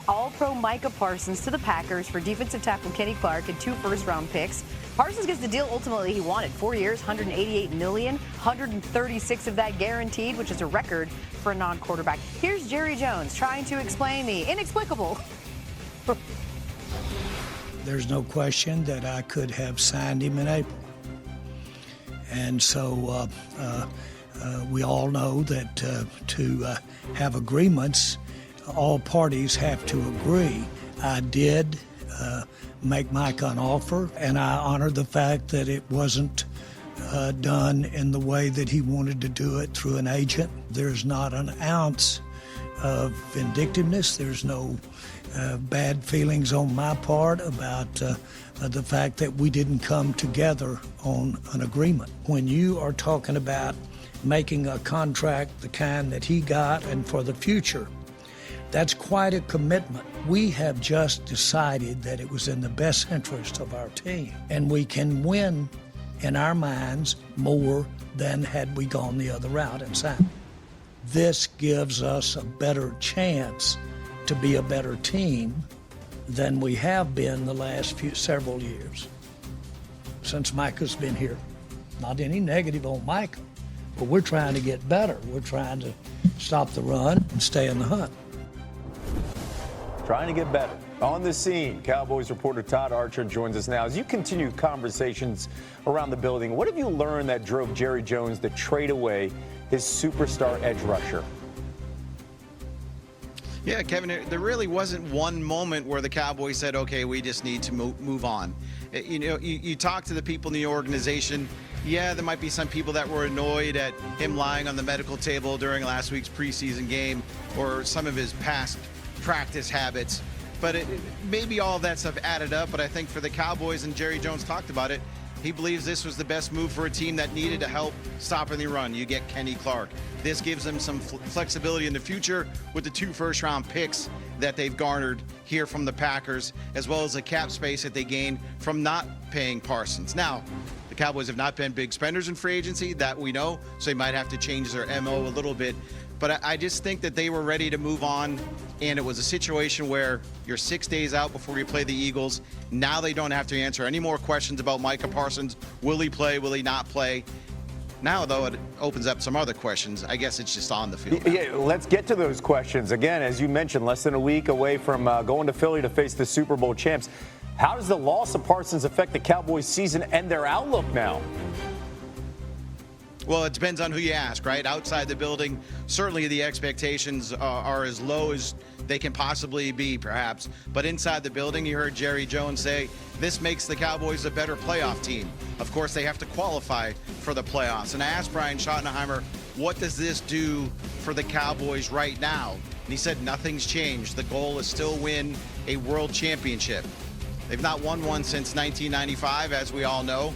All-Pro Micah Parsons to the Packers for defensive tackle Kenny Clark and 2 first-round picks. Parsons gets the deal ultimately he wanted. 4 years, $188 million, 136 of that guaranteed, which is a record for a non-quarterback. Here's Jerry Jones trying to explain the inexplicable. There's no question that I could have signed him in April. And so we all know that to have agreements, all parties have to agree. I did make Micah an offer, and I honor the fact that it wasn't done in the way that he wanted to do it through an agent. There's not an ounce of vindictiveness. There's no bad feelings on my part about the fact that we didn't come together on an agreement. When you are talking about making a contract the kind that he got and for the future, that's quite a commitment. We have just decided that it was in the best interest of our team, and we can win in our minds more than had we gone the other route and signed. This gives us a better chance to be a better team than we have been the last several years since Micah's been here. Not any negative on Micah, but we're trying to get better. We're trying to stop the run and stay in the hunt. Trying to get better. On the scene, Cowboys reporter Todd Archer joins us now. As you continue conversations around the building, what have you learned that drove Jerry Jones to trade away his superstar edge rusher? Yeah, Kevin, there really wasn't one moment where the Cowboys said, okay, we just need to move on. You know, you talk to the people in the organization. Yeah, there might be some people that were annoyed at him lying on the medical table during last week's preseason game or some of his past practice habits. But maybe all of that stuff added up. But I think for the Cowboys, and Jerry Jones talked about it, he believes this was the best move for a team that needed to help stopping the run. You get Kenny Clark. This gives them some flexibility in the future with the 2 first-round picks that they've garnered here from the Packers, as well as the cap space that they gained from not paying Parsons. Now, the Cowboys have not been big spenders in free agency, that we know, so they might have to change their MO a little bit. But I just think that they were ready to move on, and it was a situation where you're 6 days out before you play the Eagles. Now they don't have to answer any more questions about Micah Parsons. Will he play? Will he not play? Now, though, it opens up some other questions. I guess it's just on the field now. Yeah, let's get to those questions. Again, as you mentioned, less than a week away from going to Philly to face the Super Bowl champs. How does the loss of Parsons affect the Cowboys' season and their outlook now? Well, it depends on who you ask, right? Outside the building, certainly the expectations are as low as they can possibly be, perhaps. But inside the building, you heard Jerry Jones say, this makes the Cowboys a better playoff team. Of course, they have to qualify for the playoffs. And I asked Brian Schottenheimer, what does this do for the Cowboys right now? And he said, nothing's changed. The goal is still win a world championship. They've not won one since 1995, as we all know.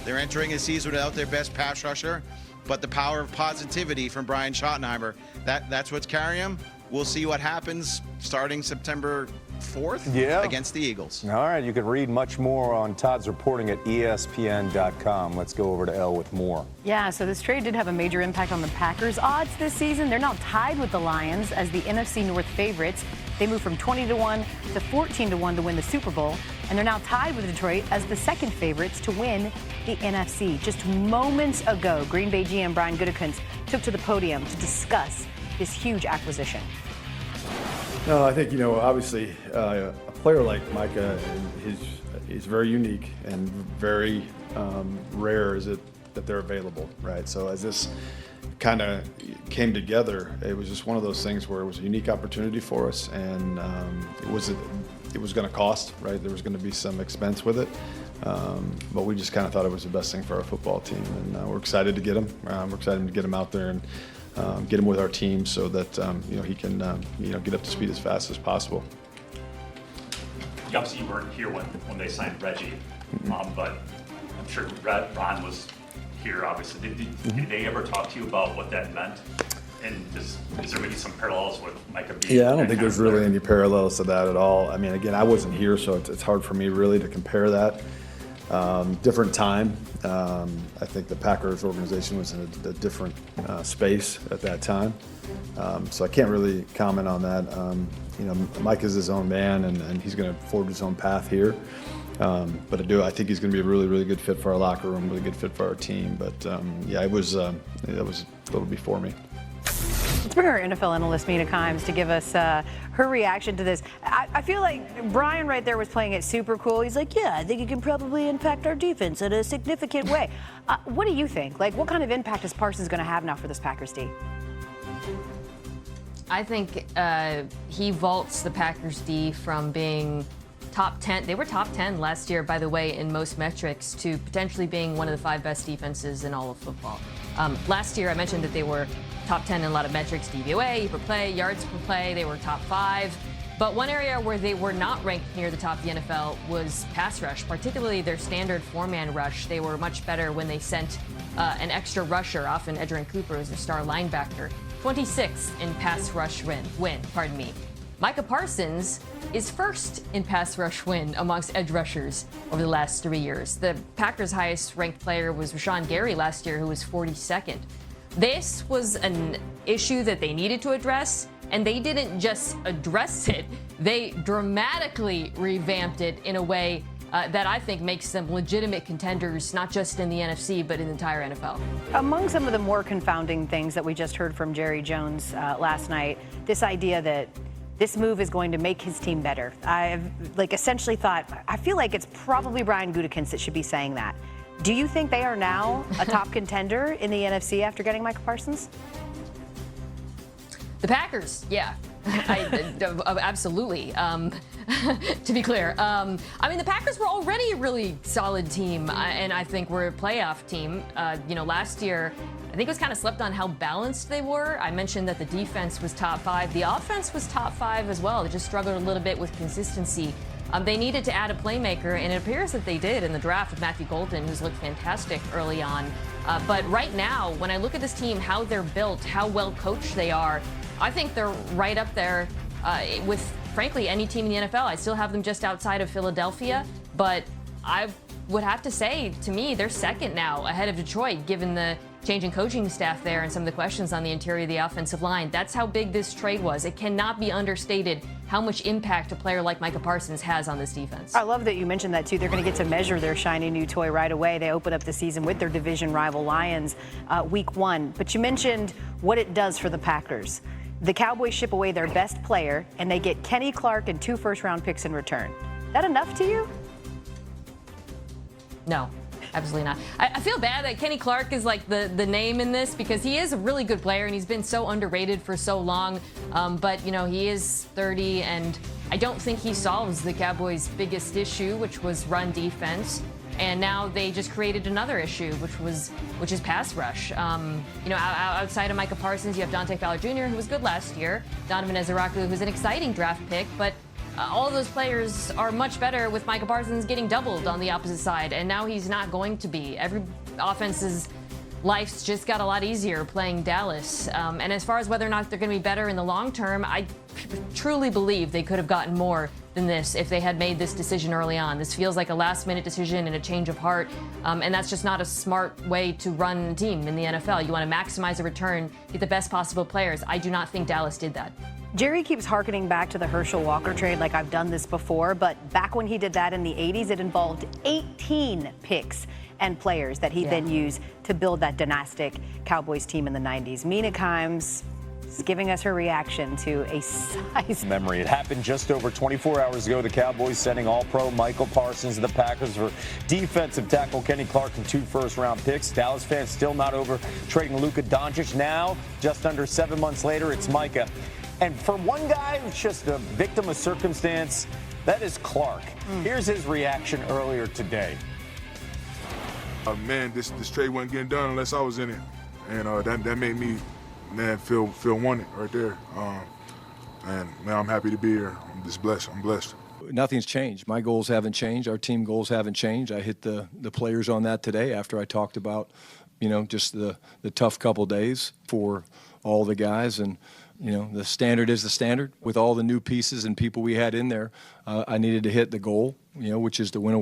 They're entering a season without their best pass rusher, but the power of positivity from Brian Schottenheimer, that's what's carrying them. We'll see what happens starting September 4th against the Eagles. All right, you can read much more on Todd's reporting at ESPN.com. Let's go over to Elle with more. Yeah, so this trade did have a major impact on the Packers' odds this season. They're now tied with the Lions as the NFC North favorites. They moved from 20-1 to 14-1 to win the Super Bowl, and they're now tied with Detroit as the second favorites to win the NFC. Just moments ago, Green Bay GM Brian Gutekunst took to the podium to discuss this huge acquisition. No, I think, obviously a player like Micah is very unique and very rare is it that they're available, right? So as this kind of came together, it was just one of those things where it was a unique opportunity for us, and it was going to cost, right? There was going to be some expense with it, but we just kind of thought it was the best thing for our football team, and we're excited to get him. We're excited to get him out there and get him with our team so that he can get up to speed as fast as possible. Obviously, you weren't here when they signed Reggie, but I'm sure Ron was here. Obviously, did they ever talk to you about what that meant? And is there maybe some parallels with Micah being? Yeah, I don't think there's really any parallels to that at all. I mean, again, I wasn't here, so it's hard for me really to compare that. different time. I think the Packers organization was in a different space at that time. So I can't really comment on that. Mike is his own man, and he's going to forge his own path here. But I think he's going to be a really, really good fit for our locker room, really good fit for our team. But that was a little before me. Let's bring our NFL analyst, Mina Kimes, to give us her reaction to this. I feel like Brian right there was playing it super cool. He's like, yeah, I think it can probably impact our defense in a significant way. What do you think? Like, what kind of impact is Parsons going to have now for this Packers D? I think he vaults the Packers D from being top 10. They were top 10 last year, by the way, in most metrics, to potentially being one of the 5 best defenses in all of football. Last year, I mentioned that they were top 10 in a lot of metrics, DVOA per play, yards per play. They were top 5. But one area where they were not ranked near the top of the NFL was pass rush, particularly their standard 4-man rush. They were much better when they sent an extra rusher, often Edgerrin Cooper as their star linebacker. 26th in pass rush win. Micah Parsons is first in pass rush win amongst edge rushers over the last 3 years. The Packers' highest ranked player was Rashawn Gary last year, who was 42nd. This was an issue that they needed to address, and they didn't just address it, they dramatically revamped it in a way that I think makes them legitimate contenders, not just in the NFC, but in the entire NFL. Among some of the more confounding things that we just heard from Jerry Jones last night, this idea that this move is going to make his team better. I've essentially thought, I feel like it's probably Brian Gutekunst that should be saying that. Do you think they are now a top contender in the NFC after getting Micah Parsons? The Packers, yeah. Absolutely. To be clear, the Packers were already a really solid team, and I think we're a playoff team. Last year, I think it was kind of slept on how balanced they were. I mentioned that the defense was top 5. The offense was top 5 as well. They just struggled a little bit with consistency. They needed to add a playmaker, and it appears that they did in the draft with Matthew Golden, who's looked fantastic early on. But right now, when I look at this team, how they're built, how well coached they are, I think they're right up there with, frankly, any team in the NFL. I still have them just outside of Philadelphia, but I would have to say, to me, they're second now ahead of Detroit, given the change in coaching staff there and some of the questions on the interior of the offensive line. That's how big this trade was. It cannot be understated how much impact a player like Micah Parsons has on this defense. I love that you mentioned that, too. They're going to get to measure their shiny new toy right away. They open up the season with their division rival Lions week 1. But you mentioned what it does for the Packers. The Cowboys ship away their best player, and they get Kenny Clark and 2 first-round picks in return. That enough to you? No. Absolutely not. I feel bad that Kenny Clark is like the name in this, because he is a really good player and he's been so underrated for so long. But he is 30, and I don't think he solves the Cowboys' biggest issue, which was run defense. And now they just created another issue, which is pass rush. Outside of Micah Parsons, you have Dante Fowler Jr., who was good last year, Donovan Ezeraku, who's an exciting draft pick, but all of those players are much better with Micah Parsons getting doubled on the opposite side, and now he's not going to be. Every offense's life's just got a lot easier playing Dallas. And as far as whether or not they're going to be better in the long term, I truly believe they could have gotten more than this if they had made this decision early on. This feels like a last-minute decision and a change of heart, and that's just not a smart way to run a team in the NFL. You want to maximize a return, get the best possible players. I do not think Dallas did that. Jerry keeps hearkening back to the Herschel Walker trade like I've done this before, but back when he did that in the 80s, it involved 18 picks and players that he then used to build that dynastic Cowboys team in the 90s. Mina Kimes is giving us her reaction to a size memory. It happened just over 24 hours ago. The Cowboys sending All-Pro Micah Parsons to the Packers for defensive tackle Kenny Clark and 2 first-round picks. Dallas fans still not over trading Luka Doncic. Now, just under 7 months later, it's Micah. And for one guy who's just a victim of circumstance, that is Clark. Here's his reaction earlier today. Man, this trade wasn't getting done unless I was in it. And that made me, feel wanted right there. And, I'm happy to be here. I'm just blessed. I'm blessed. Nothing's changed. My goals haven't changed. Our team goals haven't changed. I hit the players on that today after I talked about, just the tough couple days for all the guys. And the standard is the standard. With all the new pieces and people we had in there, I needed to hit the goal, which is to win a